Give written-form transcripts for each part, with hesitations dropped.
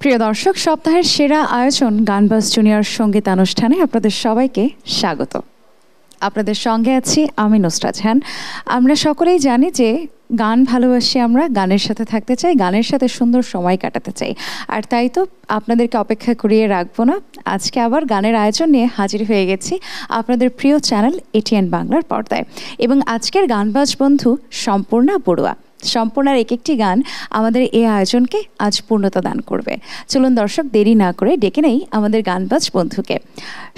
প্রিয় দর্শক, সপ্তাহের সেরা আয়োজন গানবাজ জুনিয়র সঙ্গীতানুষ্ঠানে আপনাদের সবাইকে স্বাগত। আপনাদের সঙ্গে আছি আমি নুসরাত জাহান। আমরা সকলেই জানি যে গান ভালোবাসি, আমরা গানের সাথে থাকতে চাই, গানের সাথে সুন্দর সময় কাটাতে চাই। আর তাই তো আপনাদেরকে অপেক্ষা করিয়ে রাখবো না, আজকে আবার গানের আয়োজন নিয়ে হাজির হয়ে গেছি আপনাদের প্রিয় চ্যানেল এটিএন বাংলার পর্দায়। এবং আজকের গানবাজ বন্ধু সম্পূর্ণা বড়ুয়া। সম্পূর্ণার এক একটি গান আমাদের এই আয়োজনকে আজ পূর্ণতা দান করবে। চলুন দর্শক, দেরি না করে ডেকে নেই আমাদের গানবাজ বন্ধুকে।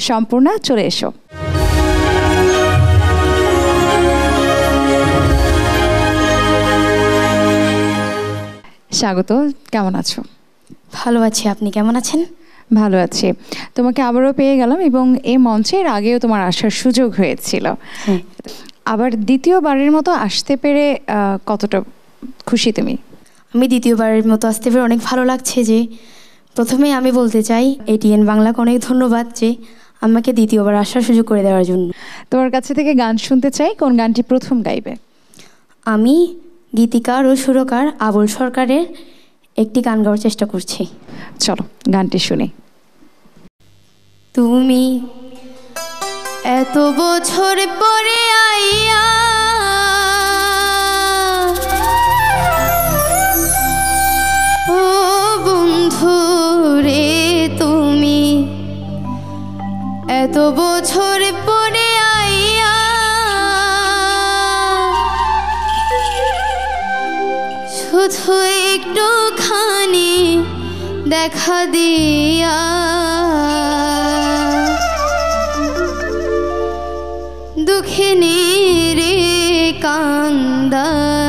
সম্পূর্ণা, চলে এসো। স্বাগত, কেমন আছো? ভালো আছি, আপনি কেমন আছেন? ভালো আছি। তোমাকে আবারও পেয়ে গেলাম এবং এই মঞ্চের আগেও তোমার আসার সুযোগ হয়েছিল। আবার দ্বিতীয়বারের মতো আসতে পেরে কতটা খুশি তুমি? আমি দ্বিতীয়বারের মতো আসতে পেরে অনেক ভালো লাগছে। যে প্রথমে আমি বলতে চাই এটিএন বাংলাকে অনেক ধন্যবাদ যে আমাকে দ্বিতীয়বার আসার সুযোগ করে দেওয়ার জন্য। তোমার কাছে থেকে গান শুনতে চাই, কোন গানটি প্রথম গাইবে? আমি গীতিকার ও সুরকার আবুল সরকারের একটি গান গাওয়ার চেষ্টা করছি। চলো গানটি শুনি। তুমি এত বছর পরে আইয়া ও বন্ধু রে, তুমি এত বছর পরে আইয়া শুধু একটুখানি দেখা দিয়া দুঃখিনী রে কান্দাইয়া।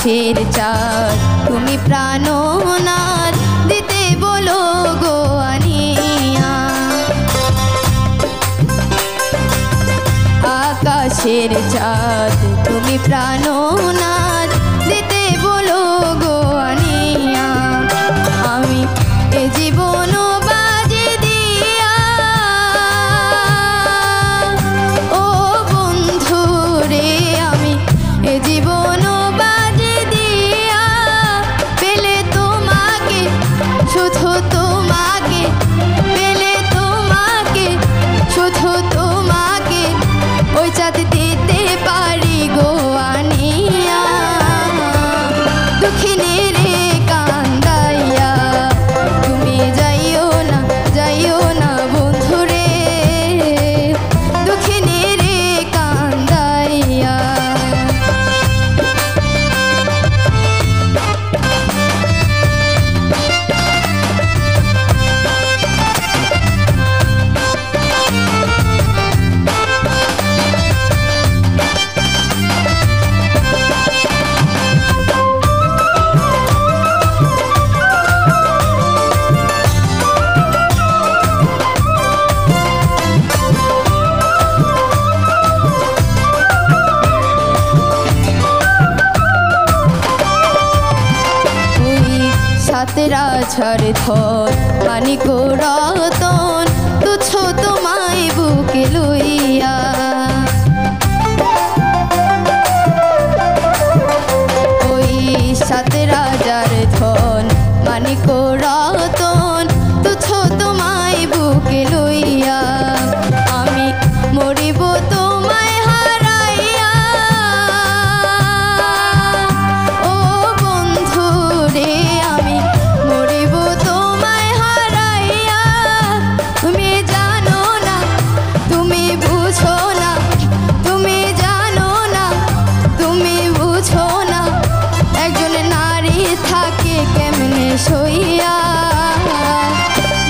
আকাশের চাঁদ তুমি প্রাণনাথ দিতে বলো গো আনিয়া। আকাশের চাঁদ তুমি প্রাণনাথ দিতে বলো গো আনিয়া। আমি এ জীবন বাজি দিয়া ও বন্ধু রে, আমি এ জীবন বাজি দিয়া পেলে তোমাকে, শুধু তোমাকে, পেলে তোমাকে, শুধু তোমাকে ওই চাঁদ দিতে পারি গো আনিয়া। দুঃখিনী রে কান্দাইয়া তুমি যাইও না, যাইও না বন্ধু রে, দুঃখিনী রে কান্দাইয়া। সাতেরা ঝড় ধর মানিক রতন তুচ্ছ তোমায় বুকে লইয়া। ওই সাতেরা ঝড় ধর মানিক রতন তুচ্ছ তোমায় বুকে লইয়া। আমি মরিব তোমায় হারাইয়া ও বন্ধু রে, আমি মরিব তোমায় হারাইয়া। তুমি জানো না, তুমি বুঝো না, তুমি জানো না, তুমি বুঝো না একজন নারী থাকে কেমনে সইয়া।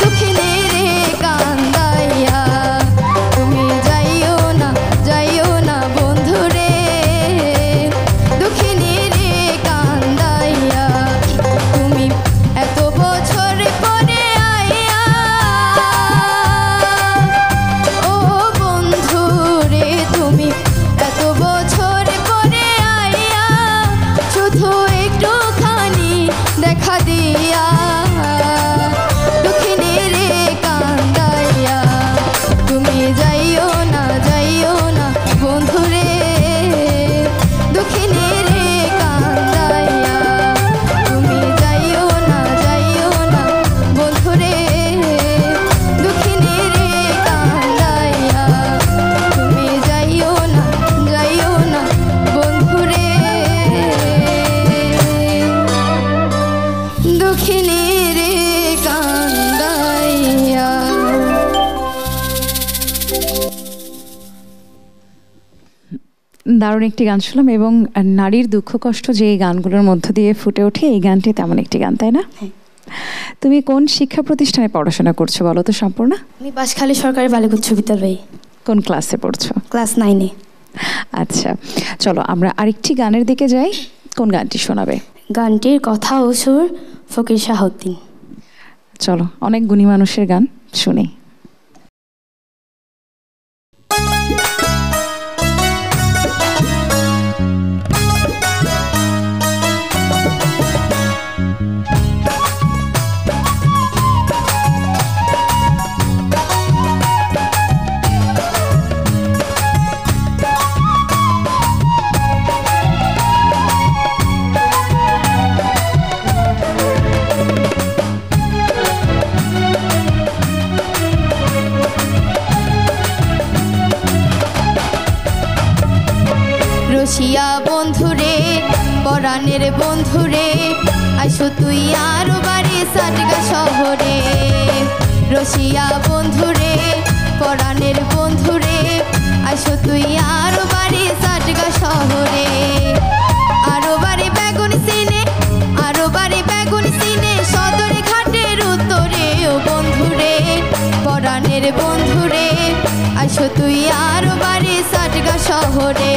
দুঃখিনী রে কান্দাইয়া তুমি যাইও না, যাইও না বন্ধু রে, দুঃখিনী রে কান্দাইয়া। তুমি এত বছর পরে আইয়া ও বন্ধু রে, তুমি এত বছর পরে আইয়া শুধু একটুখানি দেখা দিয়া। দুঃখিনী রে কান্দাইয়া তুমি যাইও না, যাইও না বন্ধু রে, দুঃখিনী রে কান্দাইয়া তুমি যাইও না, যাইও না বন্ধু রে, দুঃখিনী রে কান্দাইয়া তুমি যাইও না, যাইও না বন্ধু রে, দুঃখিনী রে কান্দাইয়া। দারুণ একটি গান শুনলাম এবং নারীর দুঃখ কষ্ট যে এই গানগুলোর মধ্য দিয়ে ফুটে ওঠে, এই গানটি তেমন একটি গান, তাই না? তুমি কোন শিক্ষা প্রতিষ্ঠানে পড়াশোনা করছো বলো তো সম্পূর্ণ? আমি বাঁশখালী সরকারি বালিকা উচ্চ বিদ্যালয়ে কোন ক্লাসে পড়ছো? ক্লাস 9-এ। আচ্ছা, চলো আমরা আরেকটি গানের দিকে যাই। কোন গানটি শোনাবে? গানটির কথা ও সুর ফকির শাহউদ্দিন। চলো, অনেক গুণী মানুষের গান শুনি। রসিয়া বন্ধুরে, পরাণের বন্ধুরে, আইসো তুই আরো বাড়ি সাটগা শহরে। রসিয়া বন্ধুরে, পরাণের বন্ধুরে, আইসো তুই আরো বাড়ি সাটগা শহরে। আরো বাড়ি বেগুন সিনে, আরো বাড়ি বেগুন সিনে, সদরে ঘাটের উত্তরে ও বন্ধুরে, পরাণের বন্ধুরে, আইসো তুই আরো বাড়ি সাটগা শহরে।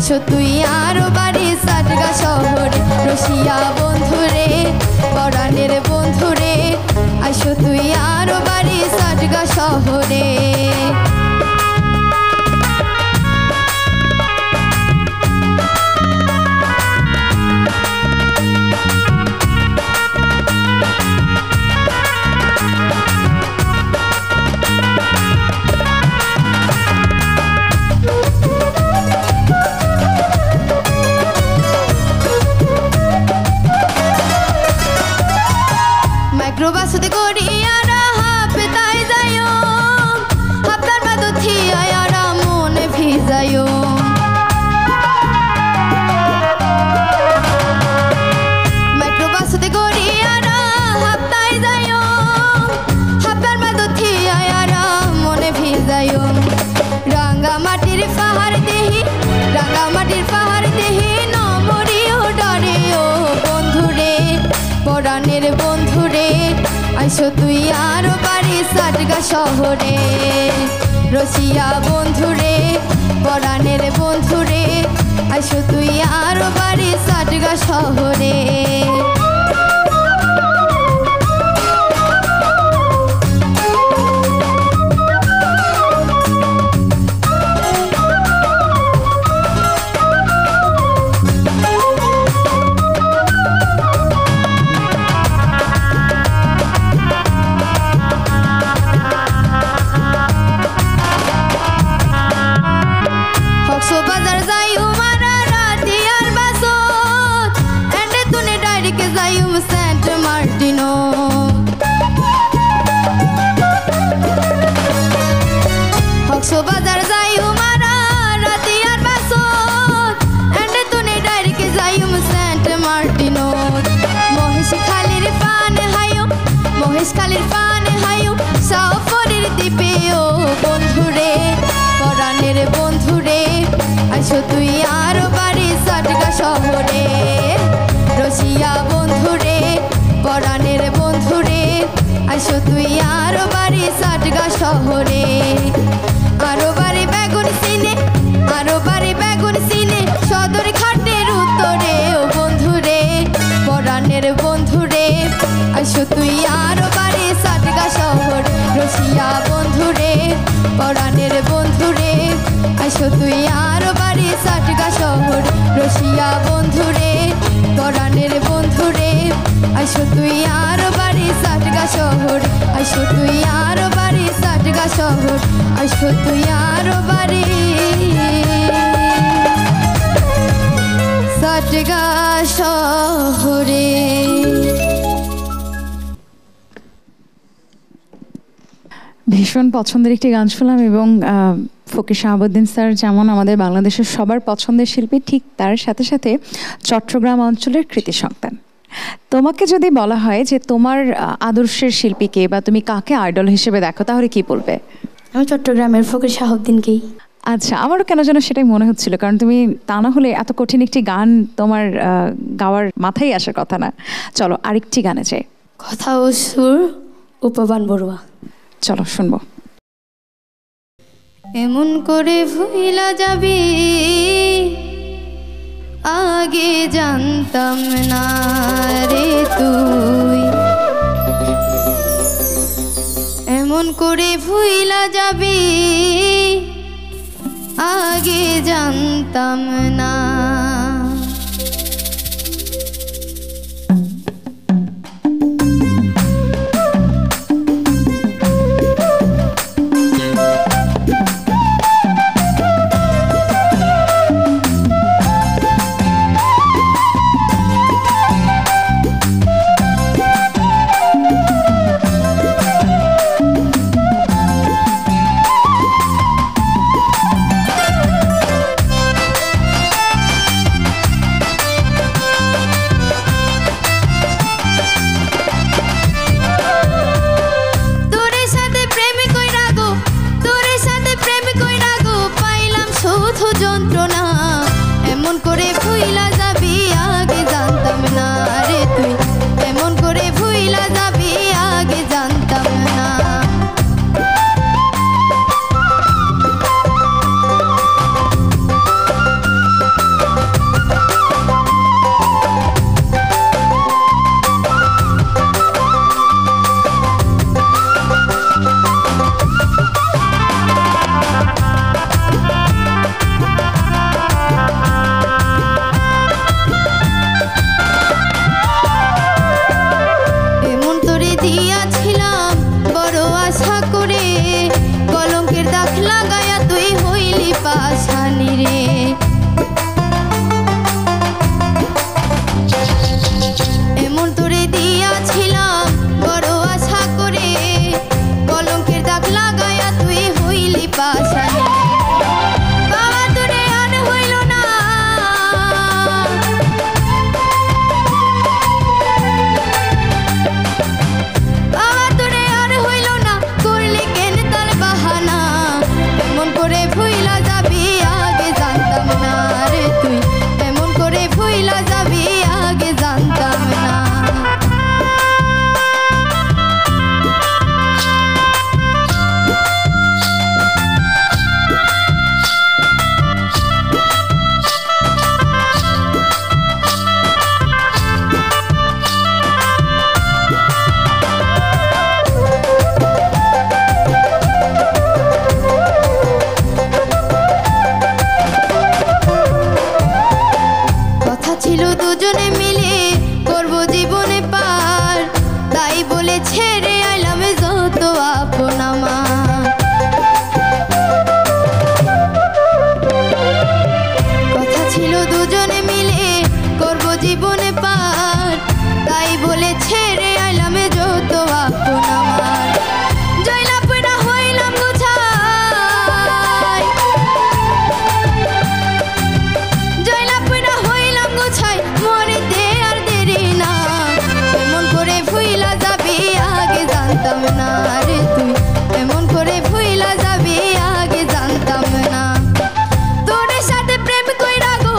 আইসো তুই আরো বাড়ি সাটগা শহরে রসিয়া বন্ধুরে পরাণের বন্ধুরে আইসো তুই আরো বাড়ি সাটগা শহরে মাইক্রোবাসতে করিয়ারা হাফে তাই যাইও হাফতার বাদু থিয়ারা মনে ভিজাইও মাইক্রোবাসতে করিয়ারা হাফতাই যাইও হাফতার বাদু থিয়ারা মনে ভিজাইও রাঙ্গা মাটির পাহাড় দেহি রাঙ্গা মাটির পাহাড় দেহি নমরিও ডরেও বন্ধুরে পরাণের বন্ধুরে আইসো তুই আরো বাড়ি সাটগা শহরে রসিয়া বন্ধুরে পরাণের বন্ধুরে আইসো তুই আরো বাড়ি সাটগা শহরে বাজার যাইও মারা রাতি আর বাসত এন্ডে তুনে ডাইরেক্ট যাইও সেন্ট মার্টিনো হকসো বাজার যাইও মারা রাতি আর বাসত এন্ডে তুনে ডাইরেক্ট যাইও সেন্ট মার্টিনো মহেশ খালির পান হাইও মহেশ খালির পান হাইও সাফরের দ্বীপেও বন্ধুরে পরাণের বন্ধুরে আইসো তুই আরো বাড়ি সাটগা শহরে রসিয়া বন্ধুরে পরাণের বন্ধুরে আইসো তুই আরো বাড়ি সাটগা শহরে আরো বাড়ি বেগুন সিনে আরো বাড়ি বেগুন সিনে সদর ঘাটের উত্তরে ও বন্ধুরে পরাণের বন্ধুরে আইসো তুই আরো বাড়ি সাটগা শহর রসিয়া বন্ধুরে পরাণের বন্ধুরে আইসো তুই আরো বাড়ি সাটগা শহর রসিয়া বন্ধুরে পরাণের বন্ধুরে আইসো তুই আরো বাড়ি সাটগা শহর আইসো তুই আরো বাড়ি সাটগা শহর আইসো তুই আরো বাড়ি সাটগা শহরে ভীষণ পছন্দের একটি গান শুনলাম এবং ফকির শাহাবুদ্দিন স্যার যেমন আমাদের বাংলাদেশের সবার পছন্দের শিল্পী ঠিক তার সাথে সাথে চট্টগ্রাম অঞ্চলের কৃতি সন্তান তোমাকে যদি বলা হয় যে তোমার আদর্শের শিল্পীকে বা তুমি কাকে আইডল হিসেবে দেখো তাহলে কি বলবে আমি চট্টগ্রামের ফকির শাহাবুদ্দিনকেই আচ্ছা আমারও কেন যেন সেটাই মনে হচ্ছিল কারণ তুমি তা না হলে এত কঠিন একটি গান তোমার গাওয়ার মাথায় আসার কথা না চলো আরেকটি গানে যাই কথা ও সুর উপবান বড়ুয়া চলো শুনবো এমন করে ভুইলা যাবি আগে জানতাম না রে তুই এমন করে ভুইলা যাবি আগে জানতাম না বলে ছেড়ে আইলাম যত আপন আমার। কথা ছিল দুজনে মিলে করব জীবনে পার, তাই বলে ছেড়ে আইলাম যত আপন আমার। জয়লা পুরা হইলাম গুছাই, জয়লা পুরা হইলাম গুছাই, মরিতে আর দেরি না। এমন করে ভুইলা যাবি আগে জানতাম না রে তুই, এমন করে ভুইলা যাবি আগে জানতাম না। তোর সাথে প্রেম কইরা গো,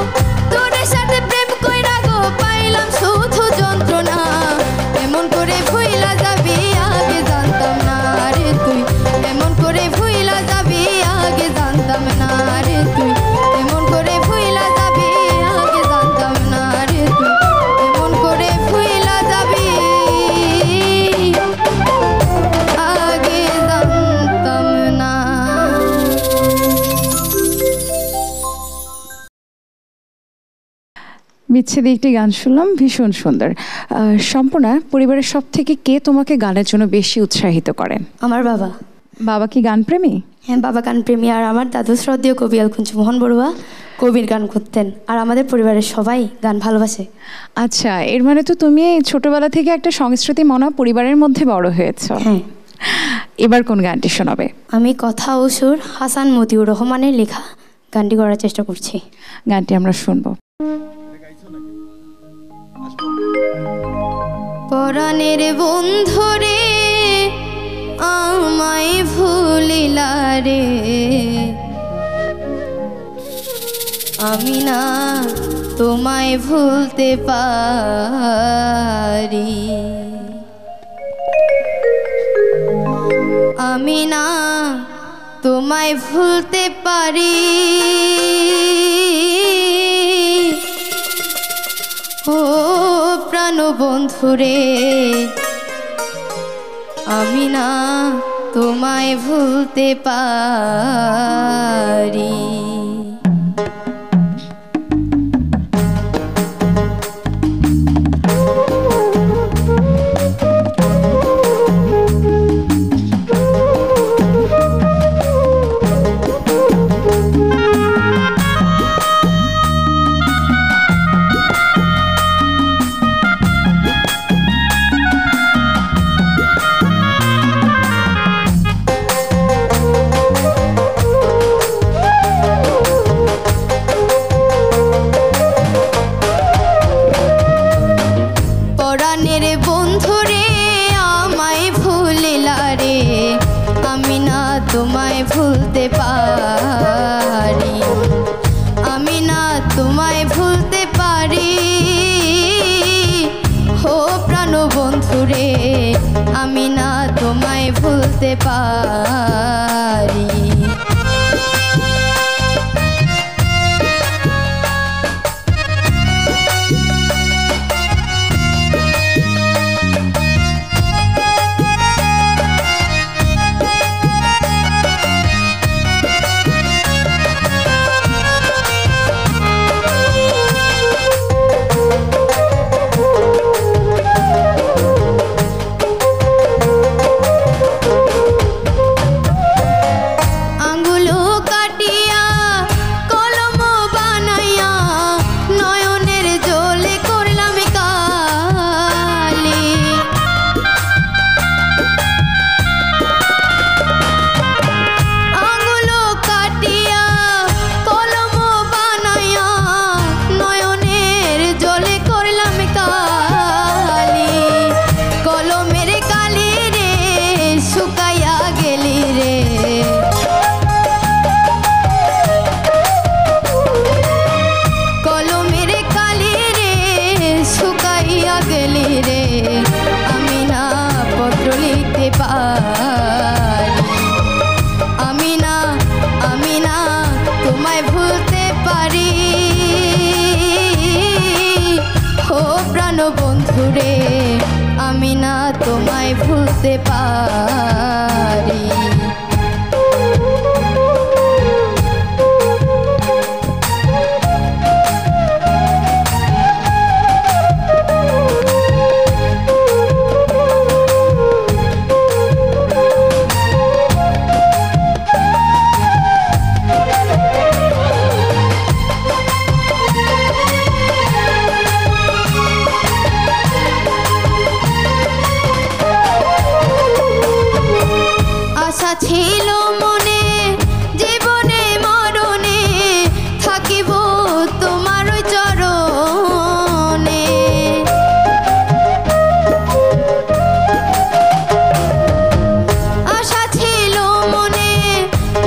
তোর সাথে প্রেম কইরা গো পাইলাম শুধু যন্ত্রণা। এমন করে ভুইলা যাবি আগে জানতাম না রে তুই, এমন করে ভুইলা যাবি আগে জানতাম না রে তুই, এমন করে ভুইলা যাবি আগে জানতাম না রে তুই, এমন করে ভুইলা যাবি আগে জানতাম না। বিচ্ছেদে একটি গান শুনলাম, ভীষণ সুন্দর। সম্পূর্ণা, পরিবারের সব থেকে কে তোমাকে গানের জন্য বেশি উৎসাহিত করেন? আমার বাবা। বাবা কি গানপ্রেমী? হ্যাঁ, বাবা গানপ্রেমী। আর আমার দাদু শ্রদ্ধেয় কবি আলকুঞ্জ মোহন বড়ুয়া কবির গান করতেন। আর আমাদের পরিবারের সবাই গান ভালোবাসে। আচ্ছা, এর মানে তো তুমি ছোটবেলা থেকে একটা সংস্কৃতি মনা পরিবারের মধ্যে বড় হয়েছো। হ্যাঁ। এবার কোন গানটি শোনাবে? আমি কথা ও সুর হাসান মতিউর রহমানের লেখা গানটি করার চেষ্টা করছি। গানটি আমরা শুনবো। পরাণের বন্ধুরে আমায় ভুলিলা রে, আমি না তোমায় ভুলতে পারি, আমি না তোমায় ভুলতে পারি। ও প্রাণ বন্ধুরে, আমি না তোমায় ভুলতে পারি। তোমায় ভুলতে পারি, আমি না তোমায় ভুলতে পারি। হো প্রাণ বন্ধুরে, আমি না তোমায় ভুলতে পারি। বন্ধুরে, আমি না তোমায় ভুলতে পারি। ছিল মনে জীবনে মরণে থাকিব তোমার চরণে আশা ছিল মনে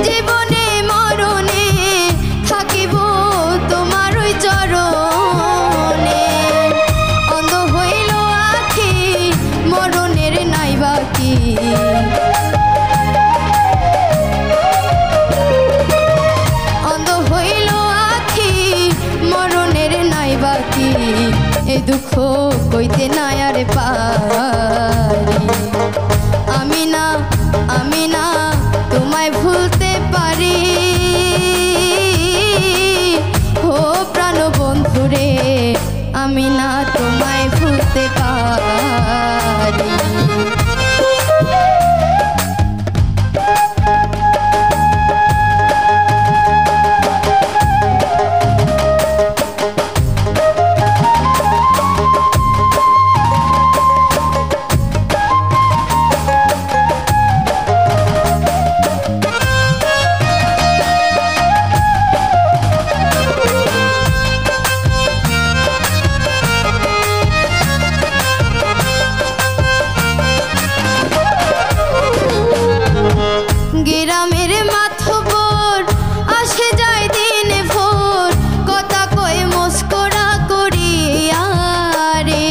জীবনে মরণে থাকিব তোমার চরণে অন্ধ হইল আখি মরণের নাই বাকি অন্ধ হইল আখি মরণের নাই বাকি এ দুঃখ কইতে নাই আর পারি আমি না তোমায় ভুলতে পারি ও প্রাণ বন্ধুরে আমি না তোমায় ভুলতে পারি গ্রামের মাথবর আসে যায় দিন ভোর কথা কয়ে মস্করা করিয়া রে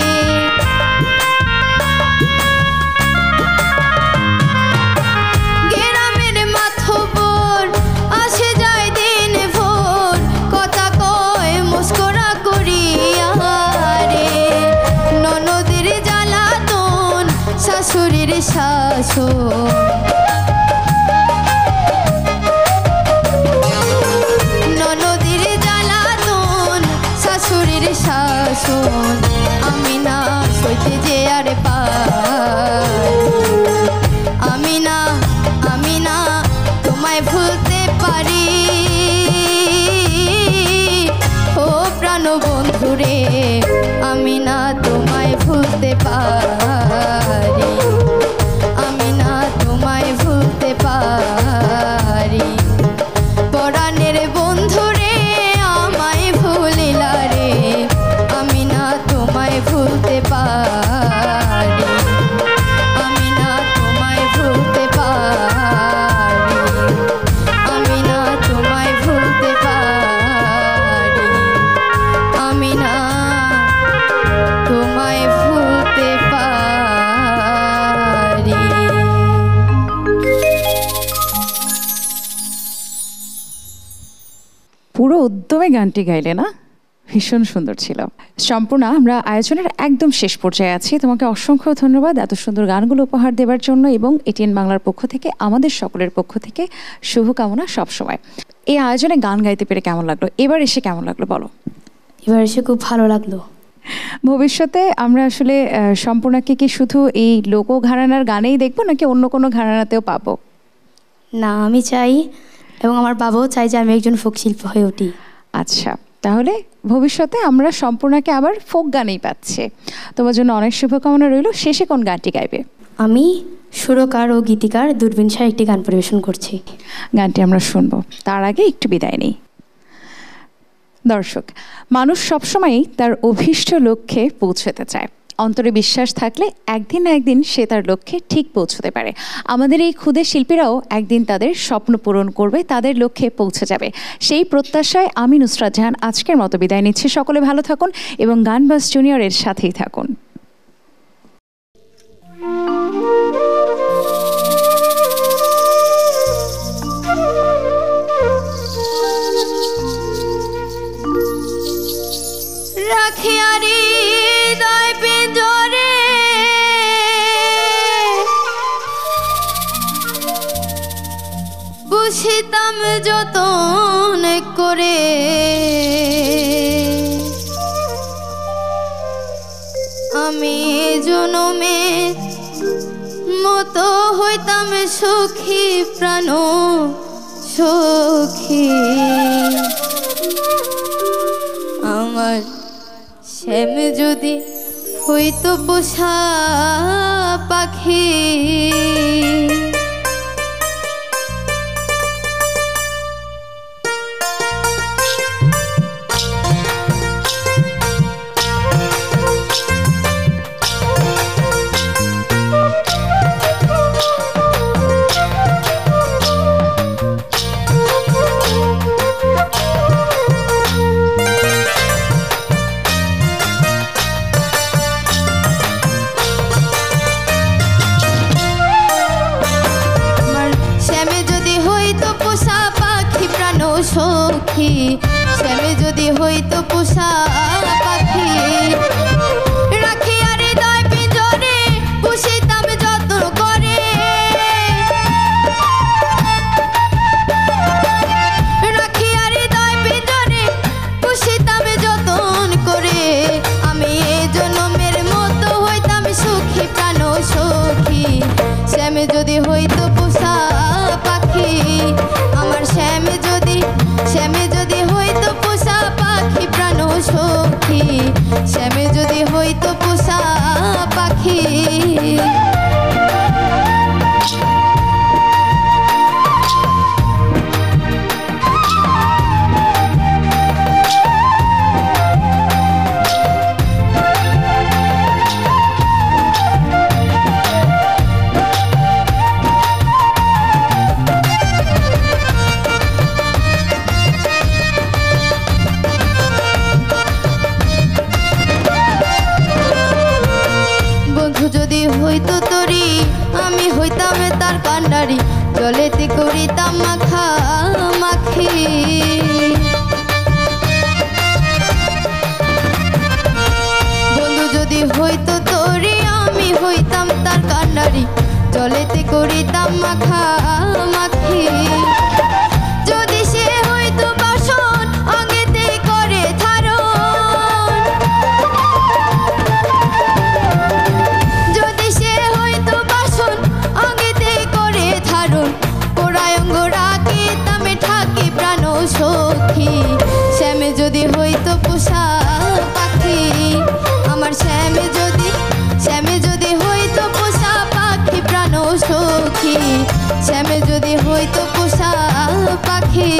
গ্রামের মাথবর আসে যায় দিন ভোর কথা কয়ে মস্করা করিয়া রে ননদের জ্বালাতন শাশুড়ির শাসন শাসন আমি না সইতে যে আর পারি আমি না তোমায় ভুলতে পারি ও প্রাণ বন্ধুরে আমি না তোমায় ভুলতে পারি আমি না তোমায় ভুলতে পারি পরাণের বন্ধুরে আমায় ভুলিলা রে আমি না তোমায় ভুলতে পারি আমি না তোমায় ভুলতে পারি আমি না তোমায় ভুলতে পারি আমি না তোমায় ভুলতে পারি পুরো উদ্যমে গানটি গাইলে না? ভীষণ সুন্দর ছিল। সম্পূর্ণ আমরা আয়োজনের একদম শেষ পর্যায়ে আছি। তোমাকে অসংখ্য ধন্যবাদ এত সুন্দর গানগুলো উপহার দেওয়ার জন্য এবং এটিএন বাংলার পক্ষ থেকে আমাদের সকলের পক্ষ থেকে শুভকামনা সবসময়। এই আয়োজনে গান গাইতে পেরে কেমন লাগলো? এবার এসে কেমন লাগলো বলো? এবার এসে খুব ভালো লাগলো। ভবিষ্যতে আমরা আসলে সম্পূর্ণকে কি শুধু এই লোক ঘরানার গানেই দেখবো নাকি অন্য কোনো ঘরানাতেও পাবো? না, আমি চাই এবং আমার বাবাও চাই যে আমি একজন ফোক শিল্পী হয়ে উঠি। আচ্ছা, তাহলে ভবিষ্যতে আমরা সম্পূর্ণকে আবার ফোক গানেই পাচ্ছি। তোমার জন্য অনেক শুভকামনা রইল। শেষে কোন গানটি গাইবে? আমি সুরকার ও গীতিকার দূরবীন শাহ একটি গান পরিবেশন করছি। গানটি আমরা শুনবো, তার আগে একটু বিদায় নেই। দর্শক, মানুষ সবসময়ই তার অভীষ্ট লক্ষ্যে পৌঁছতে চায়। অন্তরে বিশ্বাস থাকলে একদিন না একদিন সে তার লক্ষ্যে ঠিক পৌঁছতে পারে। আমাদের এই ক্ষুদে শিল্পীরাও একদিন তাদের স্বপ্ন পূরণ করবে, তাদের লক্ষ্যে পৌঁছে যাবে। সেই প্রত্যাশায় আমি নুসরাত জাহান আজকের মতো বিদায় নিচ্ছি। সকলে ভালো থাকুন এবং গানবাজ জুনিয়রের সাথেই থাকুন। রাখিয়ারি দয় পিঞ্জরে বুঝিতাম যতন করে আমি জনমে মতো হইতাম সুখী প্রাণ সুখী আমার শ্যাম যদি হইতো পোষা পাখি পোষা পাখি। যদি হইতো তরি আমি হইতাম তার কান্ডারি, জলেতে করিতাম মাখা মাখি। বন্ধু যদি হইতো তরি আমি হইতাম তার কান্ডারি, জলেতে করিতাম মাখা মাখি। যদি সে হইতো বাসন অঙ্গেতে করে ধারণ, সখী শ্যামে যদি হইতো পোষা পাখি, আমার শ্যামে যদি হইতো পোষা পাখি প্রাণ সখী, শ্যামে যদি হইতো পোষা পাখি।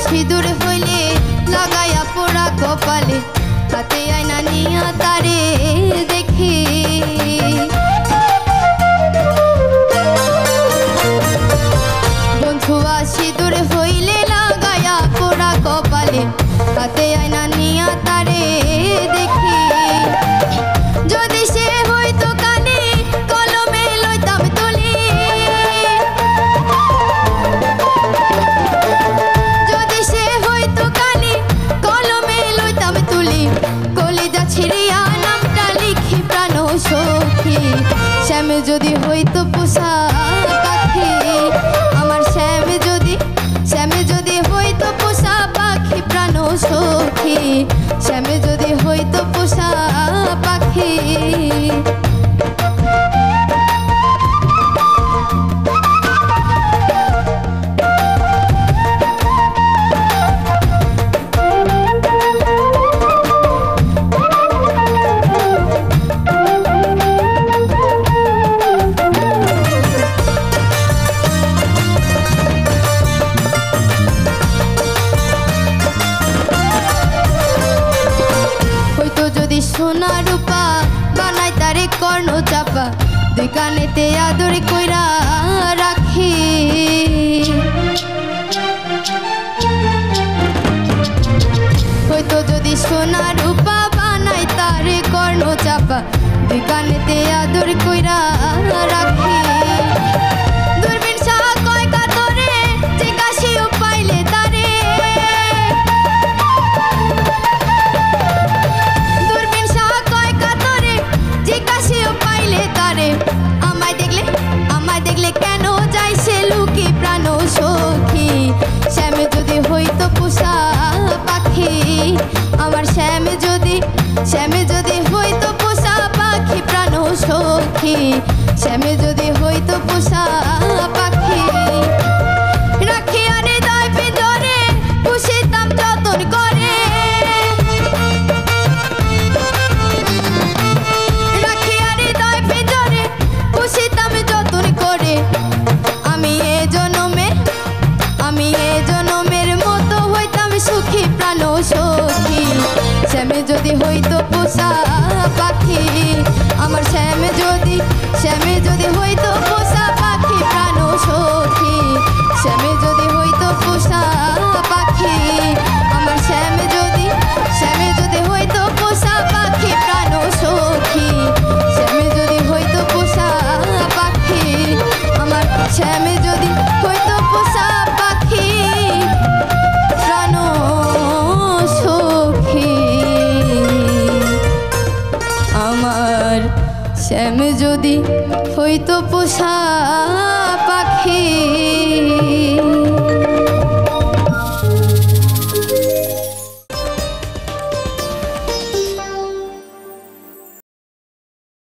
সিঁদুর হইলে লাগাইয়া পোড়া কপালে, হাতে আয়না নিয়া তারে দেখি। বন্ধুয়া সিঁদুর হইলে লাগাইয়া পোড়া কপালে, হাতে আয়না নিয়া তারে দেখি। যদি সে হইতো কানে কলমে লইতাম তুলি, শ্যামে যদি হইতো পোষা পাখি, আমার শ্যামে যদি হইতো পোষা পাখি প্রাণ সখী, শ্যামে যদি হইতো পোষা পাখি। সোনা রূপা বানাই তারে কর্ণ চাপা, দুই কানেতে আদরে কইরা রাখি। হয়তো যদি সোনা রূপা বানাই তারে কর্ণ চাপা, দুই কানেতে আদর কইরা রাখি। দূরবীন শাহ কয় কাতরে জিজ্ঞাসিও পাইলে তারে, সখী শ্যামে যদি হইতো পোষা পাখি, আমার শ্যামে যদি হইতো পোষা পাখি প্রাণ সখী, শ্যামে যদি